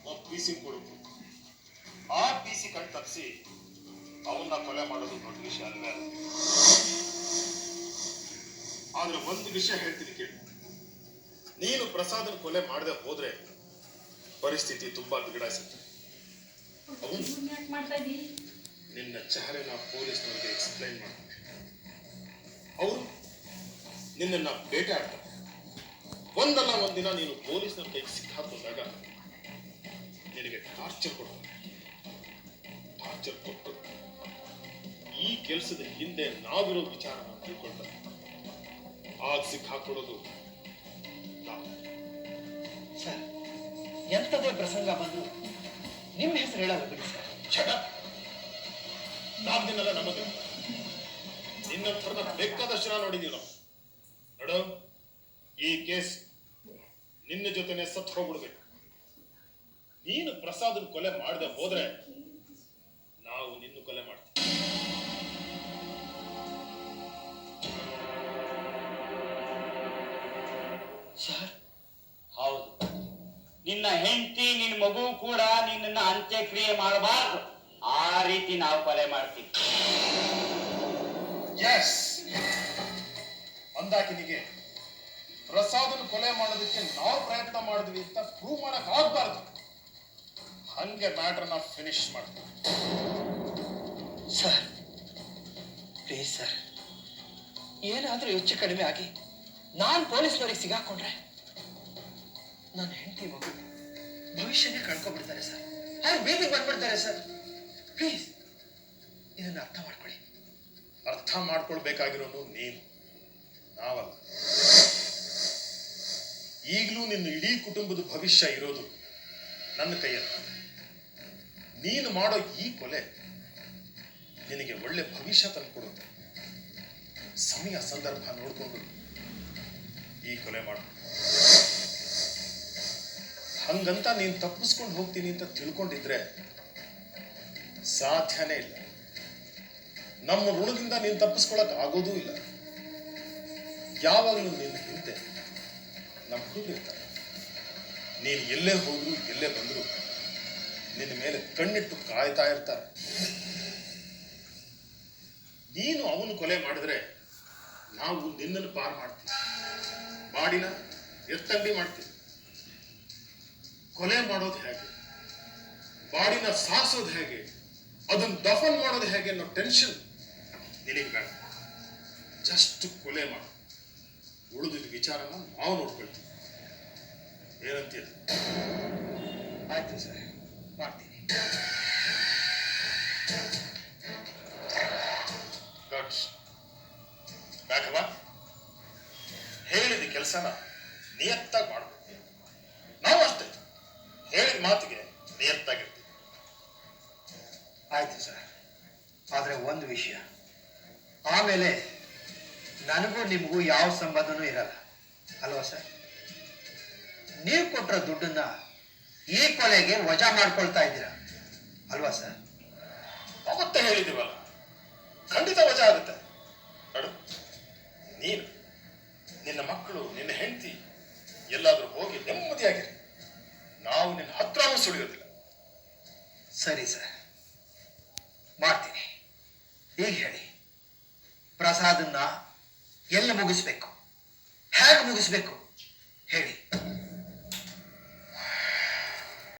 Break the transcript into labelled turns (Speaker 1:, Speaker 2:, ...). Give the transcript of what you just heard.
Speaker 1: ಒಂದು ಪೀಸಿ ಕೊಡುದು. ಆ ಪೀಸಿ ಕಣ್ ತಪ್ಪಿಸಿ ಅವನ್ನ ಕೊಲೆ ಮಾಡೋದು ದೊಡ್ಡ ವಿಷಯ ಅಲ್ವೇ ಅಲ್ಲ. ಆದ್ರೆ ಒಂದು ವಿಷಯ ಹೇಳ್ತೀನಿ ಕೇಳಿ, ನೀನು ಪ್ರಸಾದನ ಕೊಲೆ ಮಾಡದೆ ಹೋದ್ರೆ ಪರಿಸ್ಥಿತಿ ತುಂಬಾ ಬಿಗಡಾಯಿಸುತ್ತೆ. ಅವನು ನಿನ್ನ ಚೆಹರೆನ ಪೊಲೀಸ್ನವ್ರಿಗೆ ಎಕ್ಸ್ಪ್ಲೈನ್ ಮಾಡ್ತಾರೆ. ಅವರು ನಿನ್ನನ್ನ ಬೇಟೆ ಆಡ್ತಾರೆ. ಒಂದಲ್ಲ ಒಂದಿನ ನೀನು ಪೊಲೀಸ್ನವ್ರ ಕೈಗೆ ಸಿಕ್ಕಾಕೊಂಡಾಗ ನಿನಗೆ ಟಾರ್ಚರ್ ಕೊಡ್ತಾರೆ. ಟಾರ್ಚರ್ ಕೊಟ್ಟು ಈ ಕೆಲಸದ ಹಿಂದೆ ನಾವಿರೋ ವಿಚಾರನ ತಿಳ್ಕೊಳ್ತಾರೆ. ಆಗ ಸಿಕ್ಕಾಕೊಡೋದು ನಾವು.
Speaker 2: ಸರ್, ಎಂಥದೇ ಪ್ರಸಂಗ ಬಂದು ನಿಮ್ಮ ಹೆಸರು ಹೇಳಲ್ಲ ಬಿಡಿ ಸರ್.
Speaker 1: ಶಟ ನಾಲ್ದಿನಲ್ಲ ನಮಗೆ ನಿನ್ನ ಥರದ ಬೇಕಾದಷ್ಟು ಜನ ನೋಡಿದೀವಿ ನಾವು. ನೋಡು, ಈ ಕೇಸ್ ನಿನ್ನ ಜೊತೆನೆ ಸತ್ತು ಹೋಗ್ಬಿಡ್ಬೇಕು. ನೀನು ಪ್ರಸಾದನ ಕೊಲೆ ಮಾಡದೆ ಹೋದ್ರೆ ನಾವು ನಿನ್ನ ಕೊಲೆ ಮಾಡ್ತೀವಿ.
Speaker 2: ಸರ್,
Speaker 3: ಹೌದು, ನಿನ್ನ ಹೆಂಡತಿ ನಿನ್ನ ಮಗು ಕೂಡ ನಿನ್ನನ್ನು ಅಂತ್ಯಕ್ರಿಯೆ ಮಾಡಬಾರದು. ಆ ರೀತಿ ನಾವು ಕೊಲೆ ಮಾಡ್ತೀವಿ.
Speaker 1: ಎಸ್, ಅಂದಾಕಿನಿಗೆ ಪ್ರಸಾದನ ಕೊಲೆ ಮಾಡೋದಕ್ಕೆ ನಾವು ಪ್ರಯತ್ನ ಮಾಡಿದ್ವಿ ಅಂತ ಪ್ರೂವ್ ಮಾಡಕ್ ಆಗ್ಬಾರ್ದು. ಹಂಗೆ ಮ್ಯಾಟ್ರನ್ನ ಫಿನಿಶ್ ಮಾಡ್ತೀವಿ.
Speaker 2: ಸರ್ ಪ್ಲೀಸ್ ಸರ್, ಏನಾದ್ರೂ ಹೆಚ್ಚು ಕಡಿಮೆ ಆಗಿ ನಾನು ಪೊಲೀಸ್ನವರಿಗೆ ಸಿಗಾಕೊಂಡ್ರೆ ನನ್ನ ಹೆಂಡತಿ ಮಗು ಭವಿಷ್ಯನೇ ಕಳ್ಕೊಬಿಡ್ತಾರೆ ಸರ್. ಅವ್ರು ಬೀದಿಗೆ ಬಂದ್ಬಿಡ್ತಾರೆ ಸರ್. ಪ್ಲೀಸ್ ಇದನ್ನ ಅರ್ಥ ಮಾಡ್ಕೊಳ್ಳಿ.
Speaker 1: ಅರ್ಥ ಮಾಡ್ಕೊಳ್ಬೇಕಾಗಿರೋನು ನೀನು, ನಾವಲ್ಲ. ಈಗಲೂ ನಿನ್ನ ಇಡೀ ಕುಟುಂಬದ ಭವಿಷ್ಯ ಇರೋದು ನನ್ನ ಕೈಯಲ್ಲಿ. ನೀನು ಮಾಡೋ ಈ ಕೊಲೆ ನಿನಗೆ ಒಳ್ಳೆ ಭವಿಷ್ಯ ತಂದುಕೊಡುತ್ತೆ. ಸಮಯ ಸಂದರ್ಭ ನೋಡಿಕೊಂಡು ಈ ಕೊಲೆ ಮಾಡು. ಹಂಗಂತ ನೀನು ತಪ್ಪಿಸ್ಕೊಂಡು ಹೋಗ್ತೀನಿ ಅಂತ ತಿಳ್ಕೊಂಡಿದ್ರೆ ಸಾಧ್ಯನೇ ಇಲ್ಲ. ನಮ್ಮ ಋಣದಿಂದ ನೀನು ತಪ್ಪಿಸ್ಕೊಳಕ್ ಆಗೋದೂ ಇಲ್ಲ. ಯಾವಾಗಲೂ ನಿನ್ನ ಹಿಂದೆ ನಮ್ಮ ಹುಡುಗರು ಇರ್ತಾರೆ. ನೀನು ಎಲ್ಲೇ ಹೋದ್ರು ಎಲ್ಲೇ ಬಂದ್ರು ನಿನ್ನ ಮೇಲೆ ಕಣ್ಣಿಟ್ಟು ಕಾಯ್ತಾ ಇರ್ತಾರೆ. ನೀನು ಅವನು ಕೊಲೆ ಮಾಡಿದ್ರೆ ನಾವು ನಿನ್ನನ್ನು ಪಾರು ಮಾಡ್ತೀವಿ. ಬಾಡಿನ ಎತ್ತಂಗಡಿ ಮಾಡ್ತೀವಿ. ಕೊಲೆ ಮಾಡೋದು ಹೇಗೆ, ಬಾಡಿನ ಸಾರಿಸೋದು ಹೇಗೆ, ಅದನ್ನು ದಫನ್ ಮಾಡೋದು ಹೇಗೆ ಅನ್ನೋ ಟೆನ್ಷನ್ ನಿನಗೆ ಬೇಡ. ಜಸ್ಟ್ ಕೊಲೆ ಮಾಡು. ಉಳಿದಿದ್ದ ವಿಚಾರನ ನಾವು ನೋಡ್ಕೊಳ್ತೀವಿ. ಏನಂತೀಯ?
Speaker 2: ಆಯ್ತು ಸರ್, ಮಾಡ್ತೀನಿ.
Speaker 1: ರಾಘವ, ಹೇಳಿದ ಕೆಲಸನ ನಿಯತ್ತಾಗಿ ಮಾಡಬೇಕು. ನಾವು ಅಷ್ಟೇ ಹೇಳಿದ ಮಾತಿಗೆ ನಿಯತ್ತಾಗಿರ್ತೀವಿ.
Speaker 2: ಆಯ್ತು ಸರ್, ಆದ್ರೆ ಒಂದು ವಿಷಯ, ಆಮೇಲೆ ನನಗೂ ನಿಮಗೂ ಯಾವ ಸಂಬಂಧನೂ ಇರಲ್ಲ ಅಲ್ವಾ ಸರ್? ನೀವು ಕೊಟ್ಟಿರೋ ದುಡ್ಡನ್ನ ಈ ಕೊಲೆಗೆ ವಜಾ ಮಾಡ್ಕೊಳ್ತಾ ಇದ್ದೀರಾ ಅಲ್ವಾ ಸರ್?
Speaker 1: ಅವತ್ತೇ ಹೇಳಿದೀವಲ್ಲ, ಖಂಡಿತ ವಜಾ ಆಗುತ್ತೆ. ನೋಡು, ನೀನು, ನಿನ್ನ ಮಕ್ಕಳು, ನಿನ್ನ ಹೆಂಡತಿ ಎಲ್ಲಾದ್ರೂ ಹೋಗಿ ನೆಮ್ಮದಿಯಾಗಿರಿ. ನಾವು ನಿನ್ನ ಹತ್ರನೂ ಸುಳಿಯೋದಿಲ್ಲ.
Speaker 2: ಸರಿ ಸರ್, ಮಾಡ್ತೀನಿ. ಈಗ ಹೇಳಿ, ಪ್ರಸಾದನ್ನ ಎಲ್ಲಿ ಮುಗಿಸ್ಬೇಕು, ಹೇಗೆ ಮುಗಿಸ್ಬೇಕು ಹೇಳಿ.